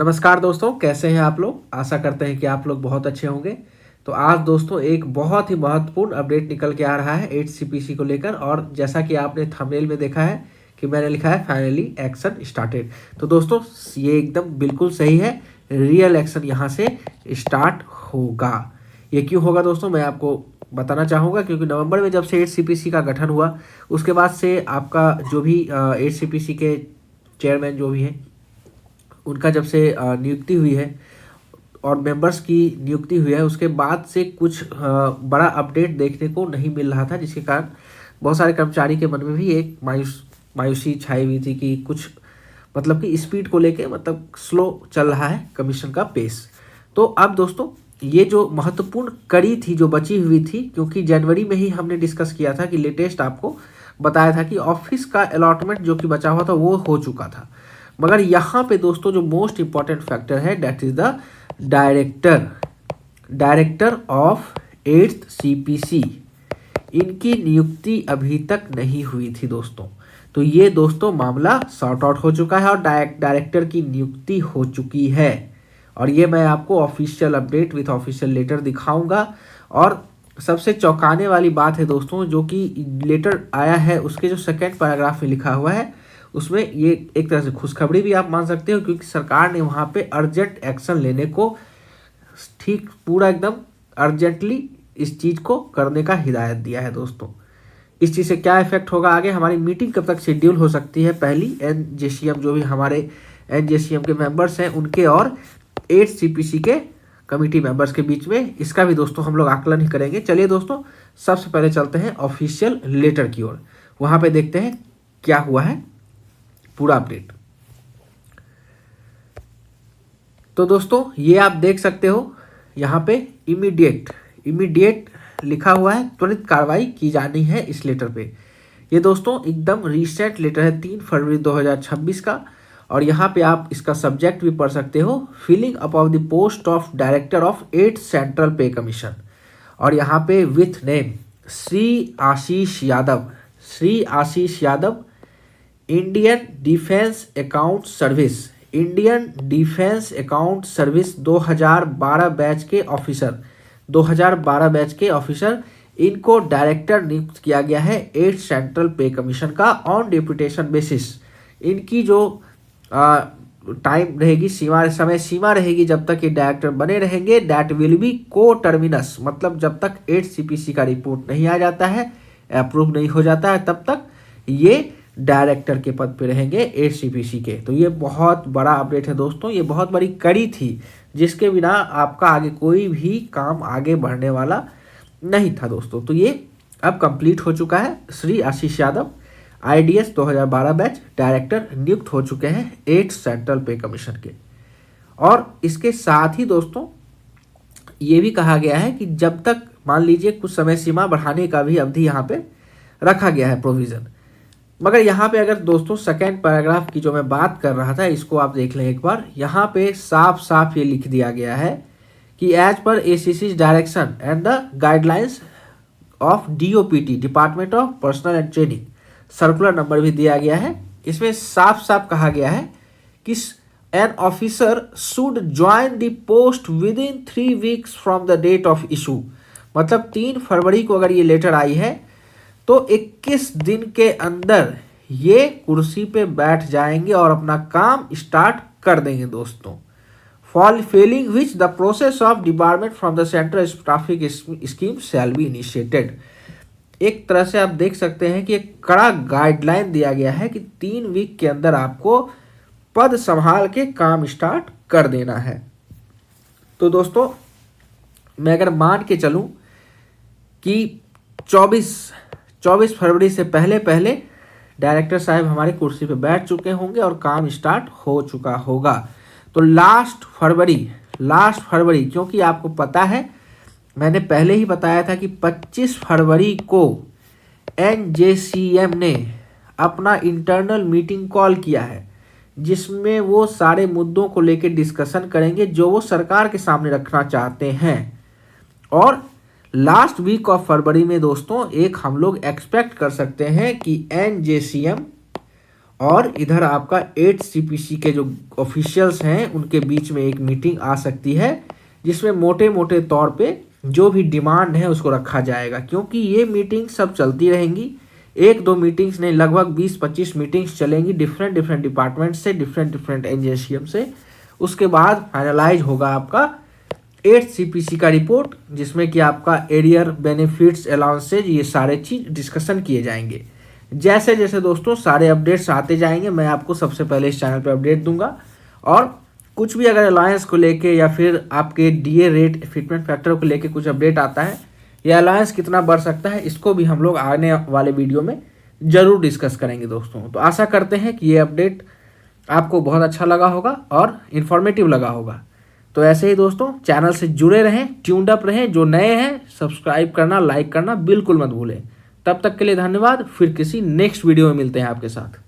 नमस्कार दोस्तों, कैसे हैं आप लोग। आशा करते हैं कि आप लोग बहुत अच्छे होंगे। तो आज दोस्तों एक बहुत ही महत्वपूर्ण अपडेट निकल के आ रहा है 8 सीपीसी को लेकर। और जैसा कि आपने थंबनेल में देखा है कि मैंने लिखा है फाइनली एक्शन स्टार्टेड। तो दोस्तों ये एकदम बिल्कुल सही है, रियल एक्शन यहाँ से स्टार्ट होगा। ये क्यों होगा दोस्तों, मैं आपको बताना चाहूँगा। क्योंकि नवंबर में जब से 8 सीपीसी का गठन हुआ, उसके बाद से आपका जो भी 8 सीपीसी के चेयरमैन जो भी है, उनका जब से नियुक्ति हुई है और मेंबर्स की नियुक्ति हुई है, उसके बाद से कुछ बड़ा अपडेट देखने को नहीं मिल रहा था, जिसके कारण बहुत सारे कर्मचारी के मन में भी एक मायूसी छाई हुई थी कि कुछ मतलब कि स्पीड को लेके मतलब स्लो चल रहा है कमीशन का पेस। तो अब दोस्तों ये जो महत्वपूर्ण कड़ी थी जो बची हुई थी, क्योंकि जनवरी में ही हमने डिस्कस किया था कि लेटेस्ट आपको बताया था कि ऑफिस का अलॉटमेंट जो कि बचा हुआ था वो हो चुका था। मगर यहाँ पे दोस्तों जो मोस्ट इंपॉर्टेंट फैक्टर है that is the director of 8th CPC, इनकी नियुक्ति अभी तक नहीं हुई थी दोस्तों। तो ये दोस्तों मामला सॉर्ट आउट हो चुका है और डायरेक्टर की नियुक्ति हो चुकी है। और ये मैं आपको official update with official letter दिखाऊंगा। और सबसे चौंकाने वाली बात है दोस्तों, जो कि लेटर आया है उसके जो सेकंड पैराग्राफ में लिखा हुआ है, उसमें ये एक तरह से खुशखबरी भी आप मान सकते हो, क्योंकि सरकार ने वहाँ पे अर्जेंट एक्शन लेने को ठीक पूरा एकदम अर्जेंटली इस चीज़ को करने का हिदायत दिया है दोस्तों। इस चीज़ से क्या इफेक्ट होगा आगे, हमारी मीटिंग कब तक शेड्यूल हो सकती है, पहली एनजेसीएम जो भी हमारे एनजेसीएम के मेंबर्स हैं उनके और 8 सीपीसी के कमिटी मेंबर्स के बीच में, इसका भी दोस्तों हम लोग आकलन ही करेंगे। चलिए दोस्तों सबसे पहले चलते हैं ऑफिशियल लेटर की ओर, वहाँ पे देखते हैं क्या हुआ है पूरा अपडेट। तो दोस्तों ये आप देख सकते हो यहाँ पे इमीडिएट लिखा हुआ है, त्वरित कार्रवाई की जानी है इस लेटर पे। ये दोस्तों एकदम रिसेंट लेटर है 3 फरवरी 2026 का। और यहाँ पे आप इसका सब्जेक्ट भी पढ़ सकते हो, filling up of the post of director of 8 central pay commission. और यहाँ पे with name Shri Ashish Yadav, Indian defence account service 2012 batch के ऑफिसर, इनको डायरेक्टर नियुक्त किया गया है 8 सेंट्रल पे कमीशन का ऑन डेपुटेशन बेसिस। इनकी जो टाइम रहेगी, समय सीमा रहेगी जब तक ये डायरेक्टर बने रहेंगे, दैट विल बी को टर्मिनस, मतलब जब तक 8 सीपीसी का रिपोर्ट नहीं आ जाता है, अप्रूव नहीं हो जाता है, तब तक ये डायरेक्टर के पद पे रहेंगे 8 सीपीसी के। तो ये बहुत बड़ा अपडेट है दोस्तों, ये बहुत बड़ी कड़ी थी जिसके बिना आपका आगे कोई भी काम आगे बढ़ने वाला नहीं था दोस्तों। तो ये अब कंप्लीट हो चुका है। Shri Ashish Yadav IDs 2012 batch director नियुक्त हो चुके हैं 8 सेंट्रल पे कमीशन के। और इसके साथ ही दोस्तों ये भी कहा गया है कि जब तक मान लीजिए कुछ समय सीमा बढ़ाने का भी अवधि यहाँ पे रखा गया है प्रोविजन। मगर यहाँ पे अगर दोस्तों सेकेंड पैराग्राफ की जो मैं बात कर रहा था, इसको आप देख लें एक बार। यहाँ पे साफ साफ ये लिख दिया गया है कि एज पर ACC direction and the guidelines of DOPT, department of personnel and training, circular number भी दिया गया है। इसमें साफ साफ कहा गया है कि an officer should join the post within 3 weeks from the date of issue. मतलब 3 फरवरी को अगर ये लेटर आई है तो 21 दिन के अंदर ये कुर्सी पे बैठ जाएंगे और अपना काम स्टार्ट कर देंगे दोस्तों। Fall Fehling which the process of department from the central staffing scheme shall be initiated. एक तरह से आप देख सकते हैं कि एक कड़ा गाइडलाइन दिया गया है कि 3 वीक के अंदर आपको पद संभाल के काम स्टार्ट कर देना है। तो दोस्तों मैं अगर मान के चलूं कि 24 फरवरी से पहले डायरेक्टर साहब हमारी कुर्सी पे बैठ चुके होंगे और काम स्टार्ट हो चुका होगा, तो लास्ट फरवरी, क्योंकि आपको पता है मैंने पहले ही बताया था कि 25 फरवरी को एनजेसीएम ने अपना इंटरनल मीटिंग कॉल किया है, जिसमें वो सारे मुद्दों को लेकर डिस्कशन करेंगे जो वो सरकार के सामने रखना चाहते हैं। और लास्ट वीक ऑफ फरवरी में दोस्तों एक हम लोग एक्सपेक्ट कर सकते हैं कि एनजेसीएम और इधर आपका 8 CPC के जो ऑफिशियल्स हैं उनके बीच में एक मीटिंग आ सकती है, जिसमें मोटे मोटे तौर पे जो भी डिमांड है उसको रखा जाएगा, क्योंकि ये मीटिंग सब चलती रहेंगी। 1-2 मीटिंग्स नहीं, लगभग 20-25 मीटिंग्स चलेंगी डिफरेंट डिफरेंट डिपार्टमेंट से, डिफरेंट डिफरेंट एजेंसियों से। उसके बाद फाइनलाइज होगा आपका 8 CPC का रिपोर्ट, जिसमें कि आपका एरियर बेनिफिट्स अलाउंसेज ये सारे चीज़ डिस्कशन किए जाएंगे। जैसे जैसे दोस्तों सारे अपडेट्स आते जाएंगे, मैं आपको सबसे पहले इस चैनल पे अपडेट दूंगा। और कुछ भी अगर अलायंस को लेके या फिर आपके DA रेट फिटमेंट फैक्टर को लेके कुछ अपडेट आता है या अलायंस कितना बढ़ सकता है, इसको भी हम लोग आने वाले वीडियो में ज़रूर डिस्कस करेंगे दोस्तों। तो आशा करते हैं कि ये अपडेट आपको बहुत अच्छा लगा होगा और इन्फॉर्मेटिव लगा होगा। तो ऐसे ही दोस्तों चैनल से जुड़े रहें, ट्यून्ड अप रहें। जो नए हैं सब्सक्राइब करना, लाइक करना बिल्कुल मत भूलें। तब तक के लिए धन्यवाद। फिर किसी नेक्स्ट वीडियो में मिलते हैं आपके साथ।